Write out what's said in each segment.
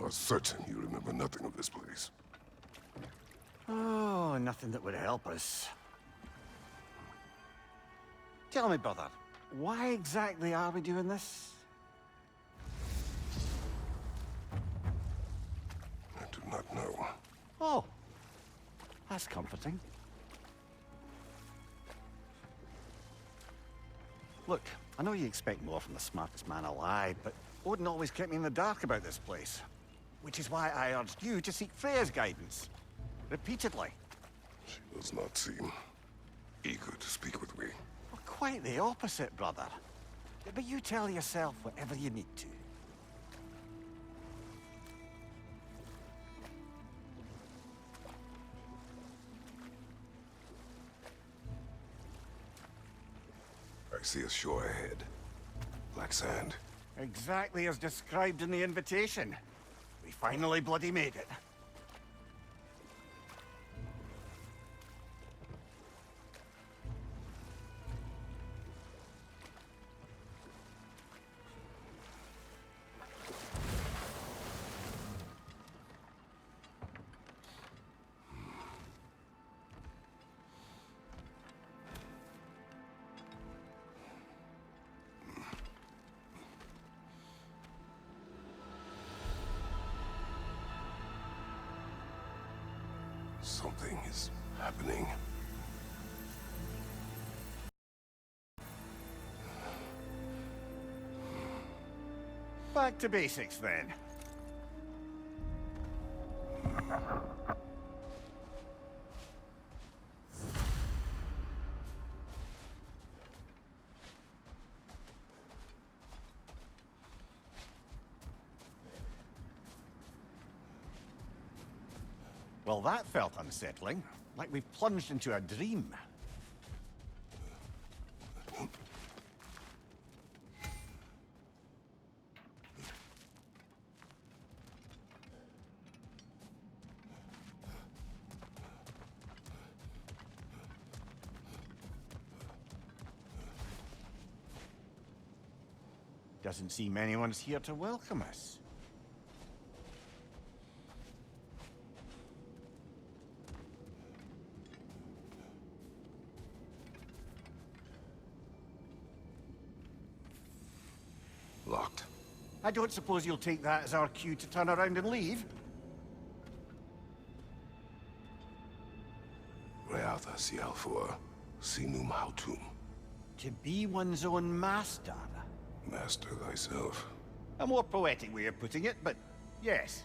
are certain you remember nothing of this place. Oh, nothing that would help us. Tell me, brother, why exactly are we doing this? I do not know. Oh, that's comforting. Look, I know you expect more from the smartest man alive, but Odin always kept me in the dark about this place. Which is why I urged you to seek Freya's guidance. Repeatedly. She does not seem eager to speak with me. Well, quite the opposite, brother. But you tell yourself whatever you need to. I see a shore ahead. Black sand. Exactly as described in the invitation. We finally bloody made it. Something is happening. Back to basics, then. Well, that felt unsettling. Like we've plunged into a dream. Doesn't seem anyone's here to welcome us. Locked. I don't suppose you'll take that as our cue to turn around and leave? Reatha Sialfur, Sinum Hautum. To be one's own master. Master thyself. A more poetic way of putting it, but yes.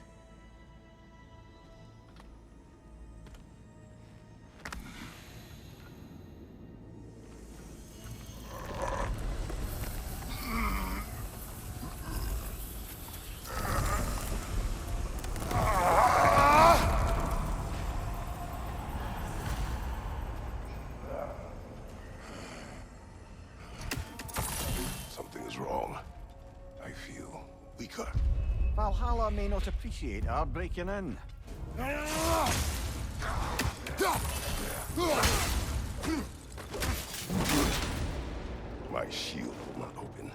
Something is wrong. I feel weaker. Valhalla may not appreciate our breaking in. My shield will not open.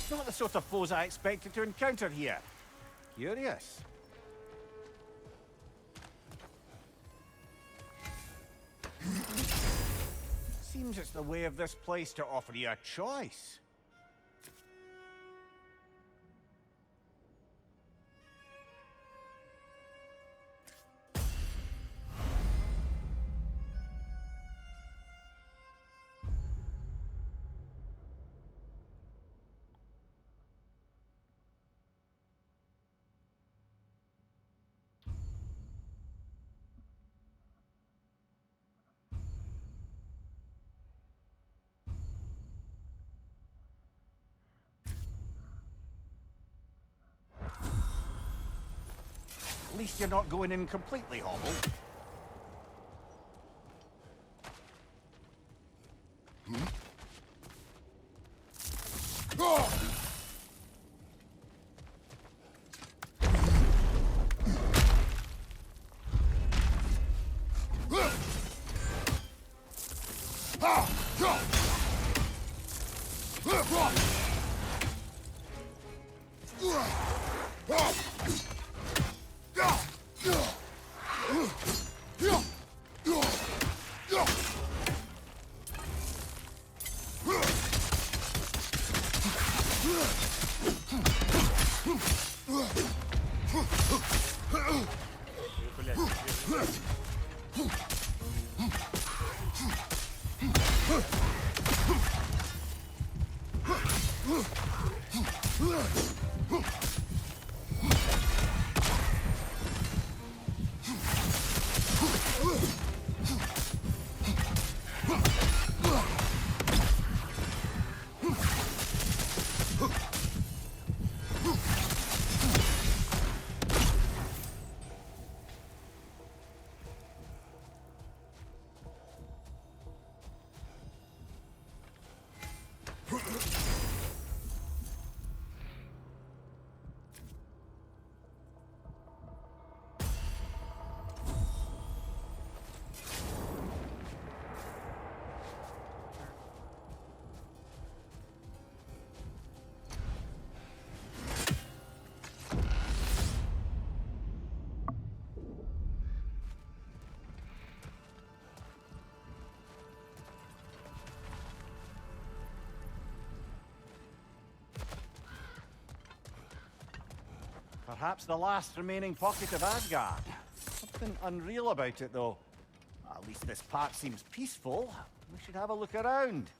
Not the sort of foes I expected to encounter here. Curious. Seems it's the way of this place to offer you a choice. At least you're not going in completely hobbled. Perhaps the last remaining pocket of Asgard. Something unreal about it, though. At least this part seems peaceful. We should have a look around.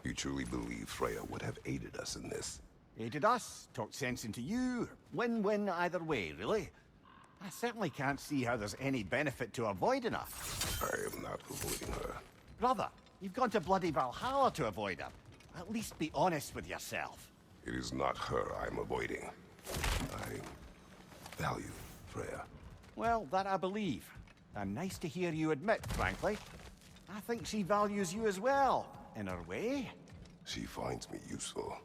You truly believe Freya would have aided us in this? Aided us, talked sense into you. Win-win either way, really. I certainly can't see how there's any benefit to avoiding her. I am not avoiding her. Brother, you've gone to bloody Valhalla to avoid her. At least be honest with yourself. It is not her I'm avoiding. I value Freya. Well, that I believe. And nice to hear you admit, frankly. I think she values you as well, in her way. She finds me useful.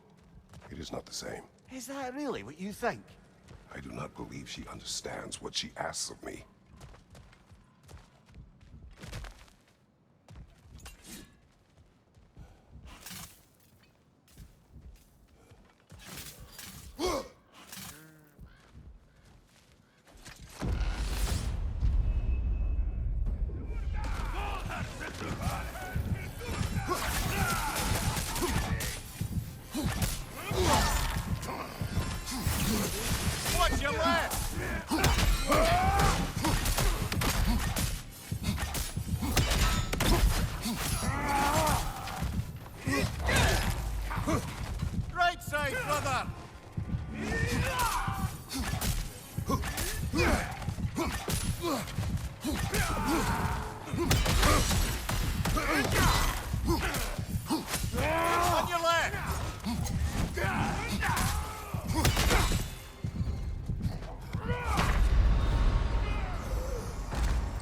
It is not the same. Is that really what you think? I do not believe she understands what she asks of me. Watch your left! Right side, brother! On your left!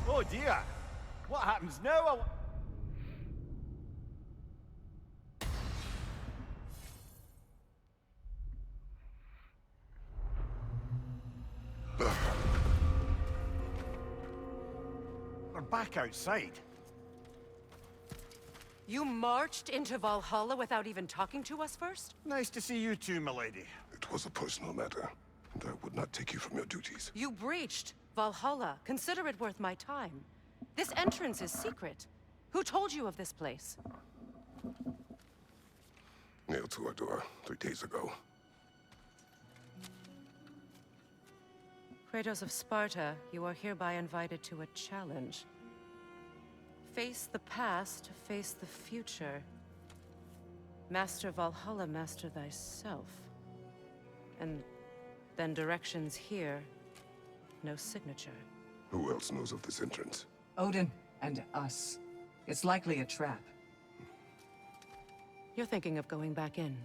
Oh dear! What happens now? We're back outside. You marched into Valhalla without even talking to us first? Nice to see you too, milady. It was a personal matter, and I would not take you from your duties. You breached Valhalla. Consider it worth my time. This entrance is secret. Who told you of this place? Nailed to our door 3 days ago. Kratos of Sparta, you are hereby invited to a challenge. Face the past, face the future. Master Valhalla, master thyself. And then directions here, no signature. Who else knows of this entrance? Odin and us. It's likely a trap. You're thinking of going back in.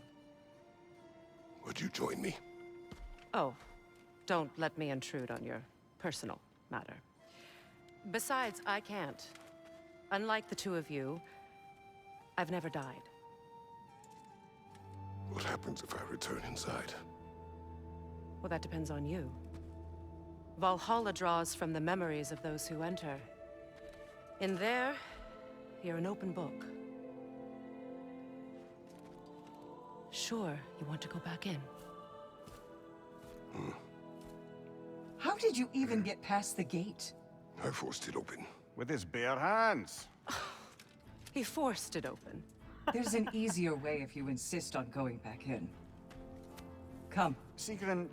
Would you join me? Oh, Don't let me intrude on your personal matter. Besides, I can't. Unlike the two of you, I've never died. What happens if I return inside? Well, that depends on you. Valhalla draws from the memories of those who enter. In there, you're an open book. Sure, you want to go back in. How did you even get past the gate? I forced it open. With his bare hands. He forced it open. There's an easier way if you insist on going back in. Come. Sigrun,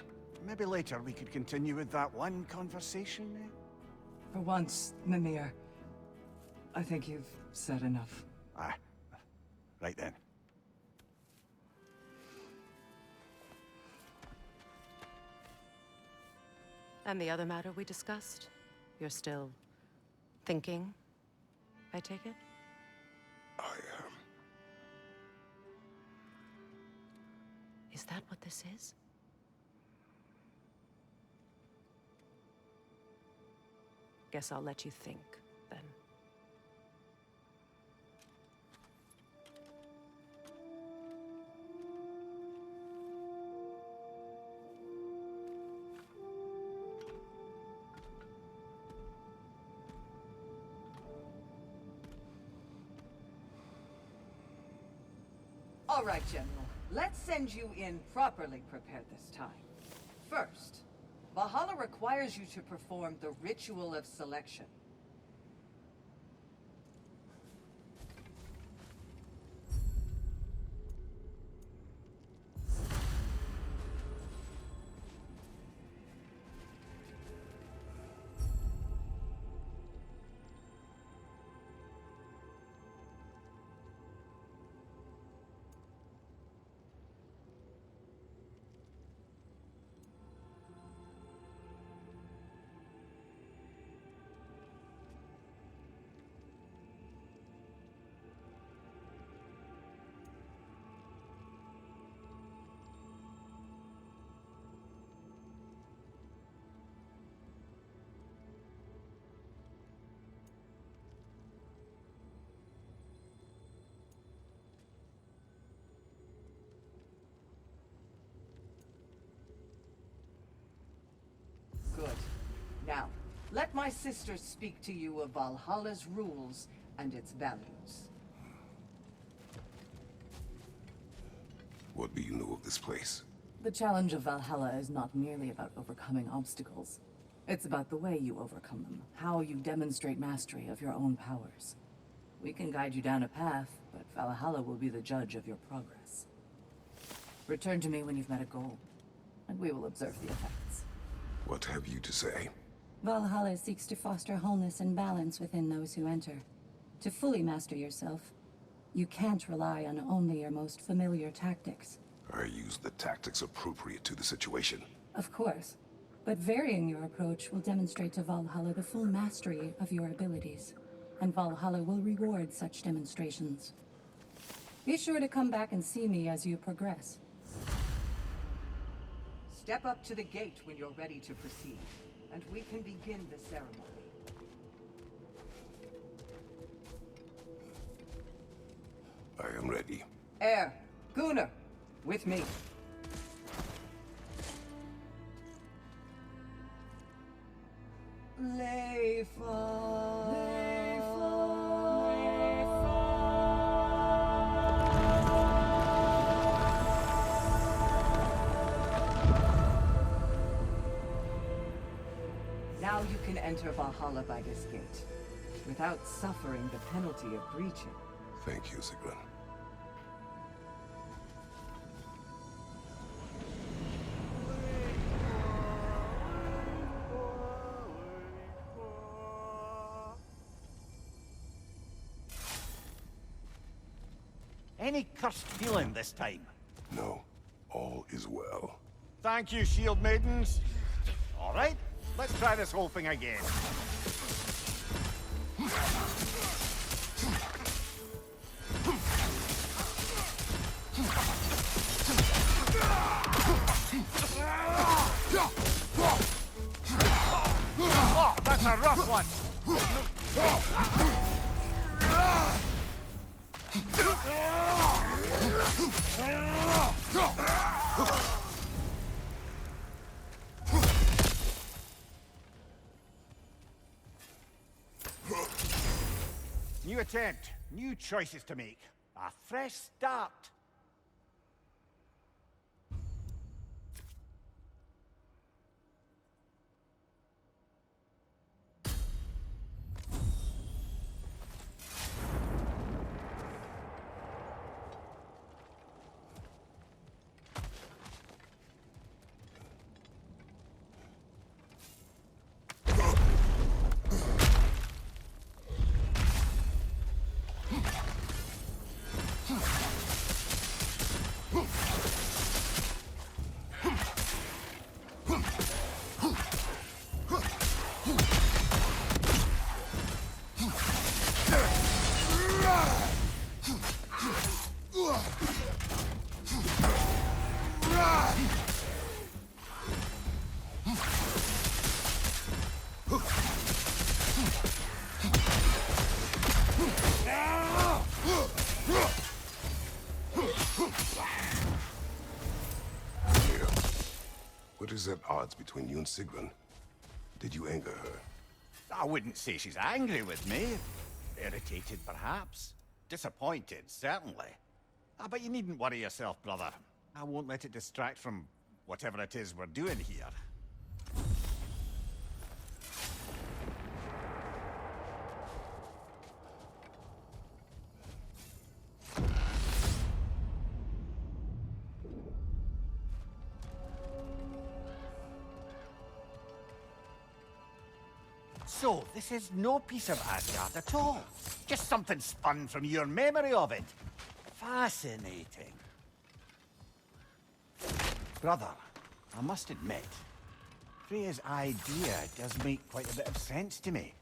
maybe later we could continue with that one conversation, eh? For once, Mimir, I think you've said enough. Ah, right then. And the other matter we discussed? You're still thinking, I take it? I Is that what this is? Guess I'll let you think, then. All right, General. Let's send you in properly prepared this time. First, Valhalla requires you to perform the ritual of selection. Good. Now, let my sister speak to you of Valhalla's rules and its values. What do you know of this place? The challenge of Valhalla is not merely about overcoming obstacles. It's about the way you overcome them, how you demonstrate mastery of your own powers. We can guide you down a path, but Valhalla will be the judge of your progress. Return to me when you've met a goal, and we will observe the effects. What have you to say? Valhalla seeks to foster wholeness and balance within those who enter. To fully master yourself, you can't rely on only your most familiar tactics. I use the tactics appropriate to the situation. Of course, but varying your approach will demonstrate to Valhalla the full mastery of your abilities, and Valhalla will reward such demonstrations. Be sure to come back and see me as you progress. Step up to the gate when you're ready to proceed, and we can begin the ceremony. I am ready. Air, Gunnar, with me. Now you can enter Valhalla by this gate, without suffering the penalty of breaching. Thank you, Sigrun. Any cursed feeling this time? No, all is well. Thank you, shield maidens. All right, let's try this whole thing again. That's a rough one! New attempt, new choices to make. A fresh start. What is at odds between you and Sigrun? Did you anger her? I wouldn't say she's angry with me. Irritated, perhaps. Disappointed, certainly. But you needn't worry yourself, brother. I won't let it distract from whatever it is we're doing here. So, this is no piece of Asgard at all. Just something spun from your memory of it. Fascinating. Brother, I must admit, Freya's idea does make quite a bit of sense to me.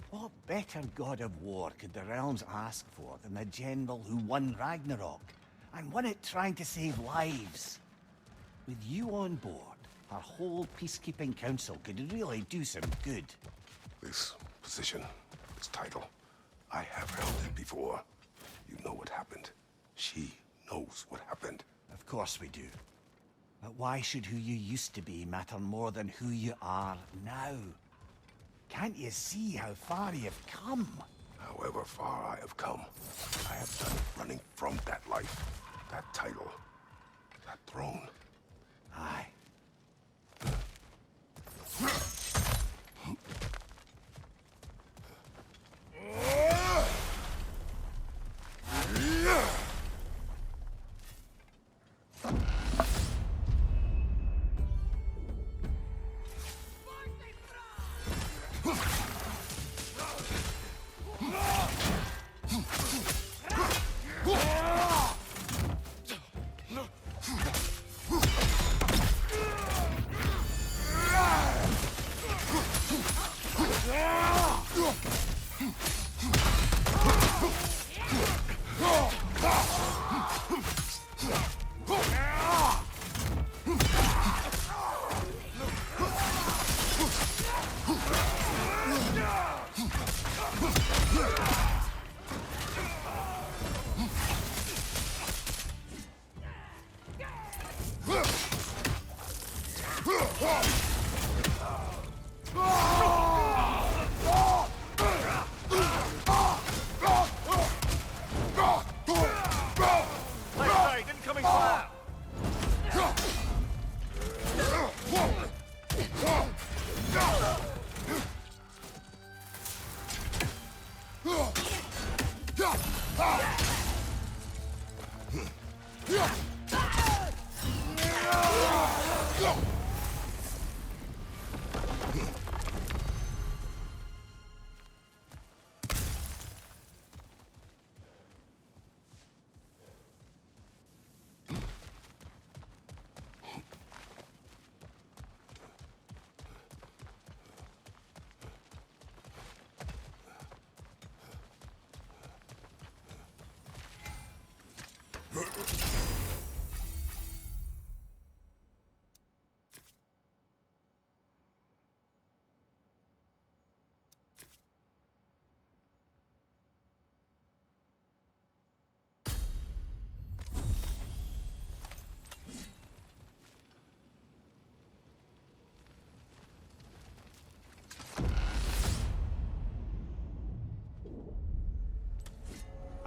What better god of war could the realms ask for than the general who won Ragnarok, and won it trying to save lives? With you on board, our whole peacekeeping council could really do some good. This position, this title, I have held it before. You know what happened. She knows what happened. Of course we do. But why should who you used to be matter more than who you are now? Can't you see how far you've come? However far I have come, I have done it running from that life, that title, that throne. Aye.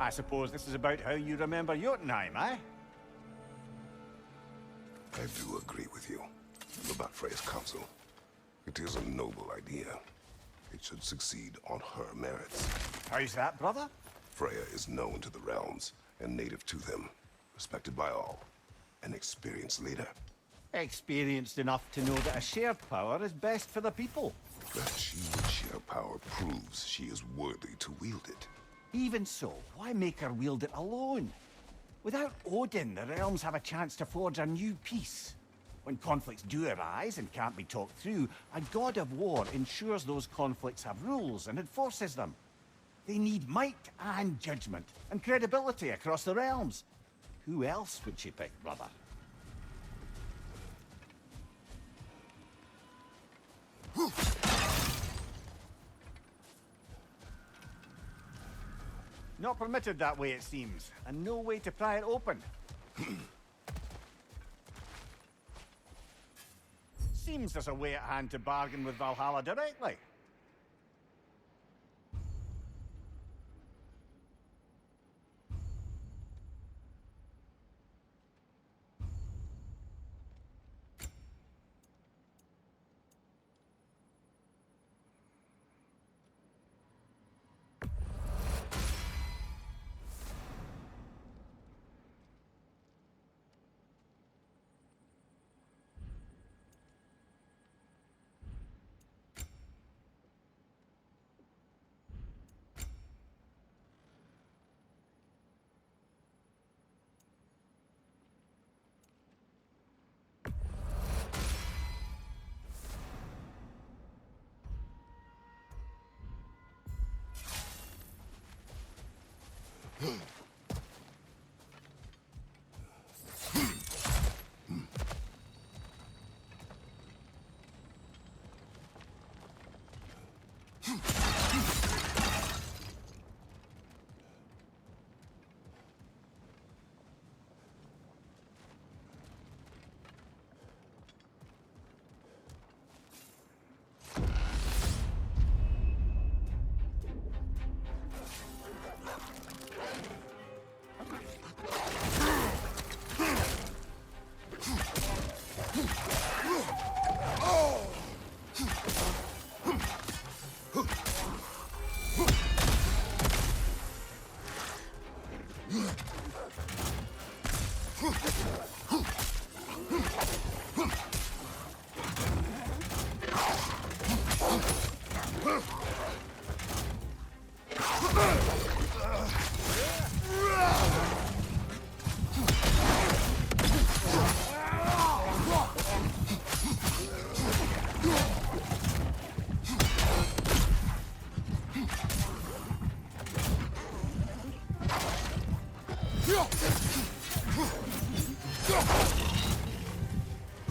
I suppose this is about how you remember Jotunheim, eh? I do agree with you about Freya's council. It is a noble idea. It should succeed on her merits. How's that, brother? Freya is known to the realms and native to them, respected by all. An experienced leader. Experienced enough to know that a shared power is best for the people. That she would share power proves she is worthy to wield it. Even so, why make her wield it alone? Without Odin, the realms have a chance to forge a new peace. When conflicts do arise and can't be talked through, a god of war ensures those conflicts have rules and enforces them. They need might and judgment, and credibility across the realms. Who else would she pick, brother? Not permitted that way, it seems, and no way to pry it open. Seems there's a way at hand to bargain with Valhalla directly.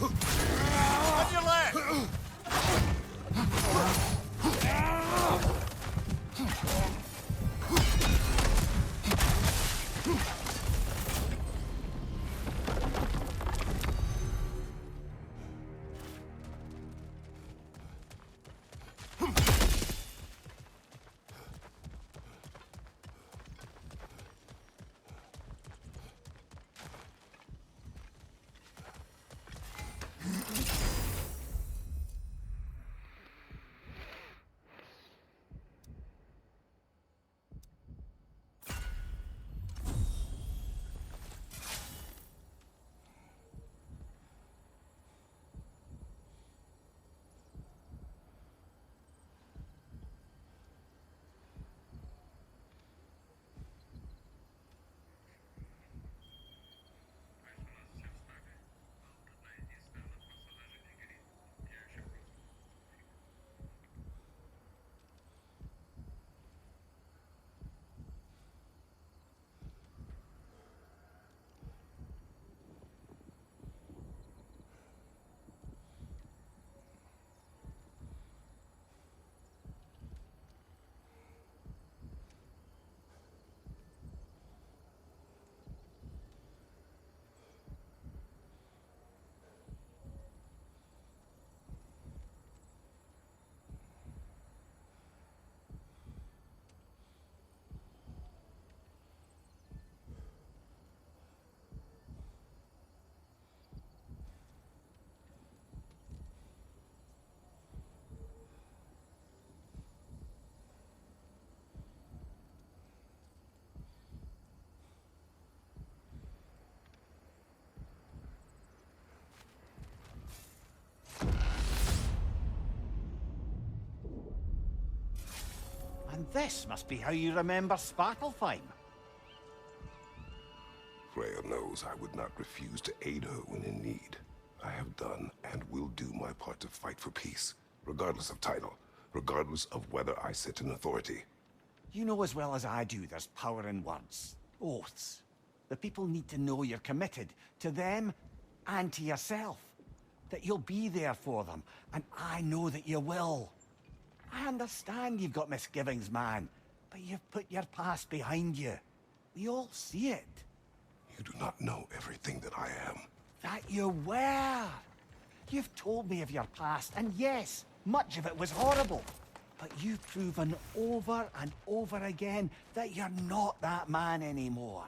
On your left! This must be how you remember Svartalfheim. Freya knows I would not refuse to aid her when in need. I have done and will do my part to fight for peace, regardless of title, regardless of whether I sit in authority. You know as well as I do there's power in words. Oaths. The people need to know you're committed, to them and to yourself. That you'll be there for them, and I know that you will. I understand you've got misgivings, man, but you've put your past behind you. We all see it. You do not know everything that I am. That you were. You've told me of your past, and yes, much of it was horrible. But you've proven over and over again that you're not that man anymore.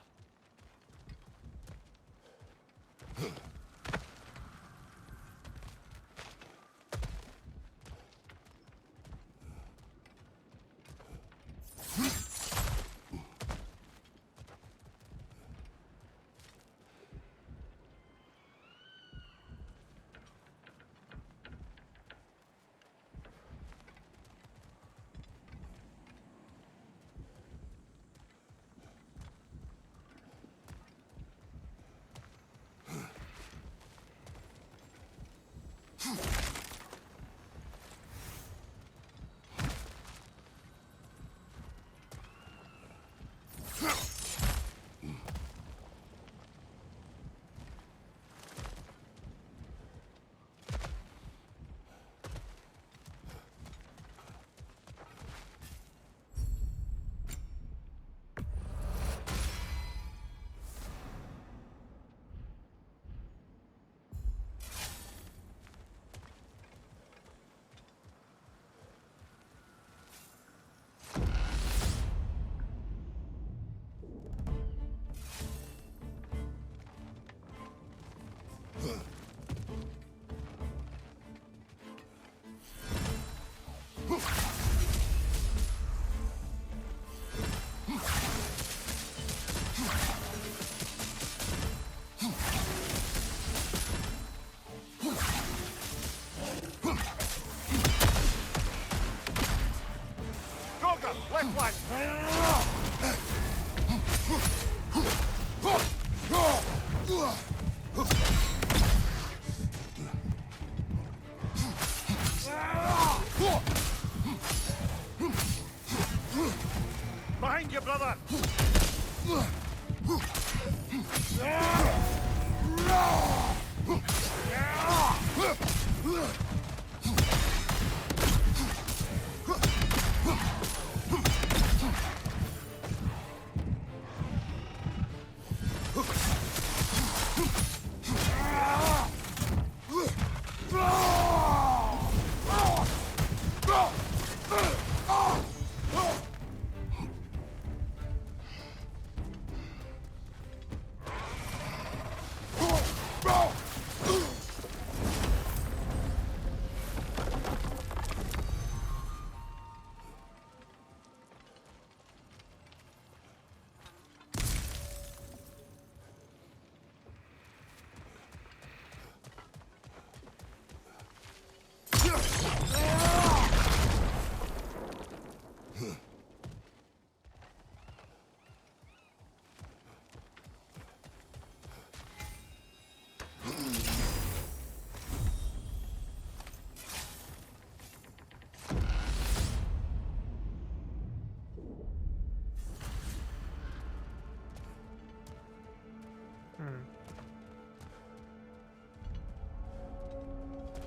Behind you, brother!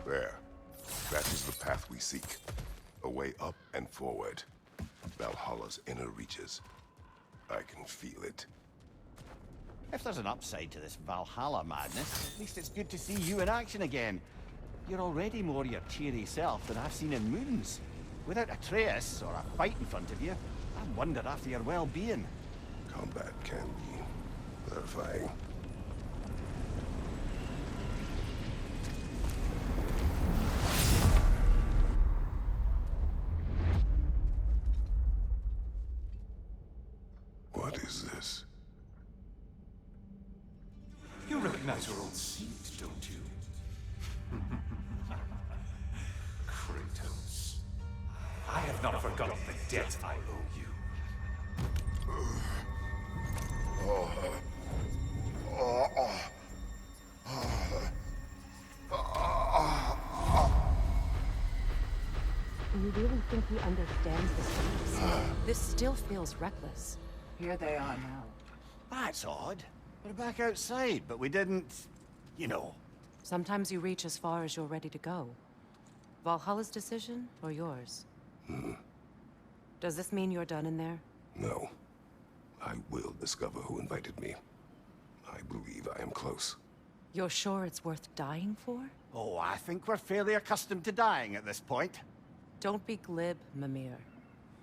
There. That is the path we seek. A way up and forward. Valhalla's inner reaches. I can feel it. If there's an upside to this Valhalla madness, at least it's good to see you in action again. You're already more your cheery self than I've seen in moons. Without Atreus, or a fight in front of you, I wonder after your well-being. Combat can be terrifying. What is this? You recognize your old seat, don't you? Kratos. I have not forgotten the debt I owe you. Do you really think he understands the stakes? This still feels reckless. Here they are now. That's odd. We're back outside, but we didn't... you know. Sometimes you reach as far as you're ready to go. Valhalla's decision, or yours? Does this mean you're done in there? No. I will discover who invited me. I believe I am close. You're sure it's worth dying for? Oh, I think we're fairly accustomed to dying at this point. Don't be glib, Mimir.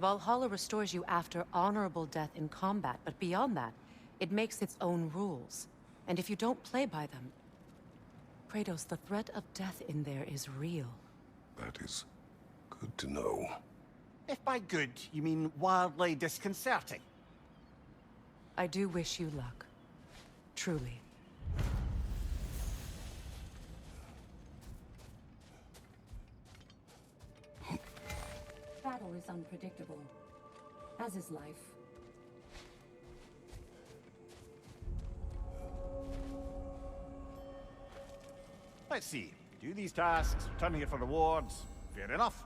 Valhalla restores you after honorable death in combat, but beyond that, it makes its own rules. And if you don't play by them... Kratos, the threat of death in there is real. That is good to know. If by good, you mean wildly disconcerting. I do wish you luck. Truly. Battle is unpredictable, as is life. Let's see. Do these tasks, return here for rewards. Fair enough.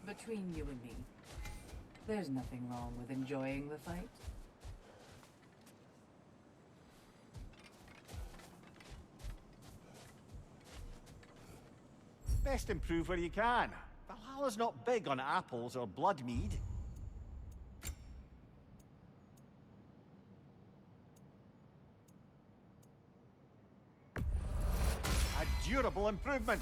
Between you and me, there's nothing wrong with enjoying the fight. Best improve where you can. Valhalla's not big on apples or blood mead. A durable improvement.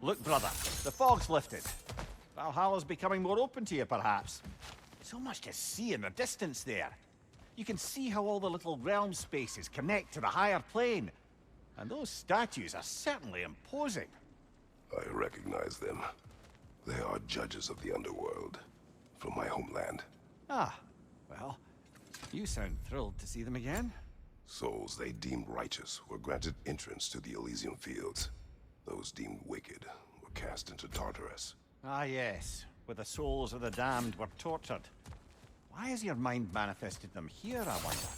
Look, brother, the fog's lifted. Valhalla's becoming more open to you, perhaps. So much to see in the distance there. You can see how all the little realm spaces connect to the higher plane. And those statues are certainly imposing. I recognize them. They are judges of the underworld, from my homeland. Ah, well, you sound thrilled to see them again. Souls they deemed righteous were granted entrance to the Elysium Fields. Those deemed wicked were cast into Tartarus. Ah, yes, where the souls of the damned were tortured. Why has your mind manifested them here, I wonder?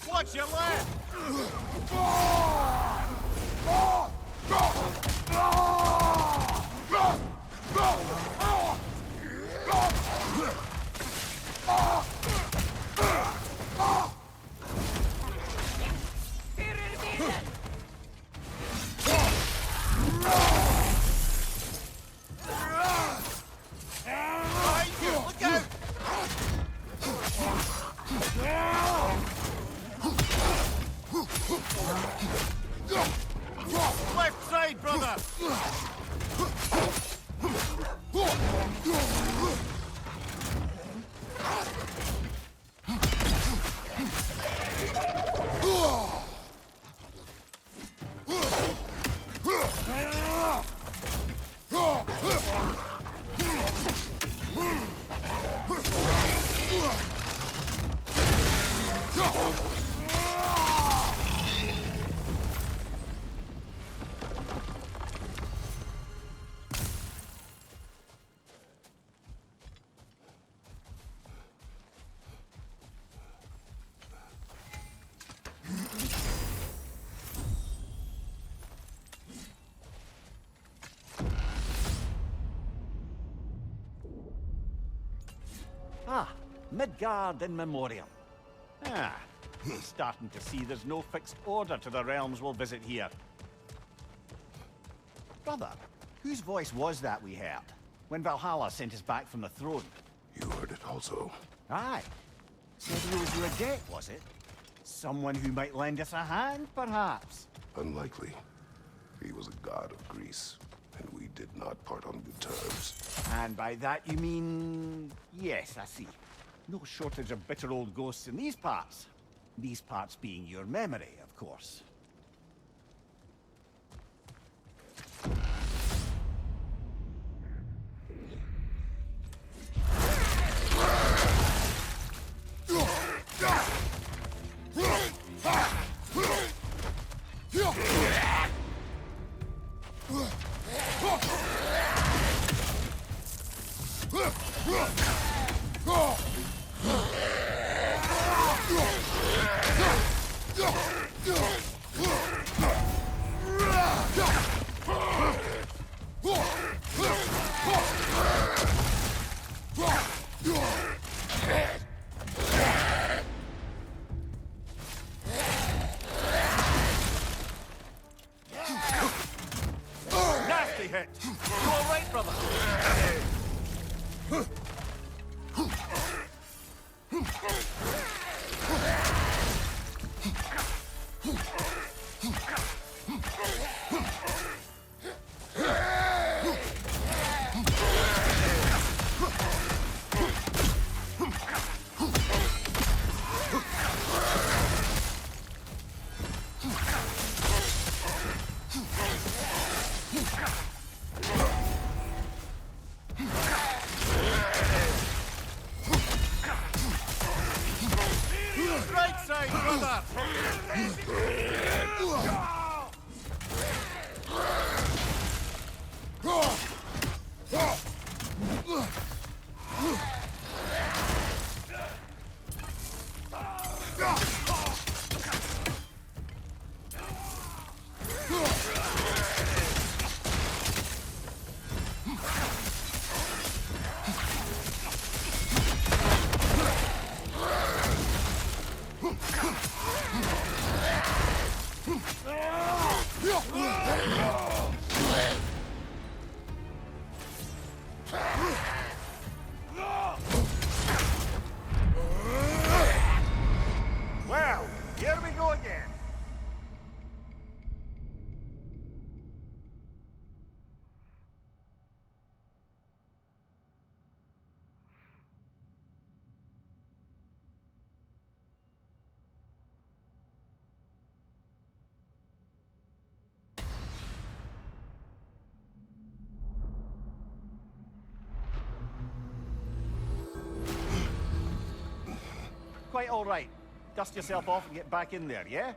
Watch your left! Look out! Left side, brother! Ah, Midgard in Memoriam. Ah, starting to see there's no fixed order to the realms we'll visit here. Brother, whose voice was that we heard when Valhalla sent us back from the throne? You heard it also. Aye. Said he owes you a debt, was it? Someone who might lend us a hand, perhaps? Unlikely. He was a god of Greece, and we did not part on good terms. And by that you mean... Yes, I see. No shortage of bitter old ghosts in these parts. These parts being your memory, of course. hit. You all right, brother? Right side, brother! Well, here we go again. Quite all right. Dust yourself off and get back in there, yeah?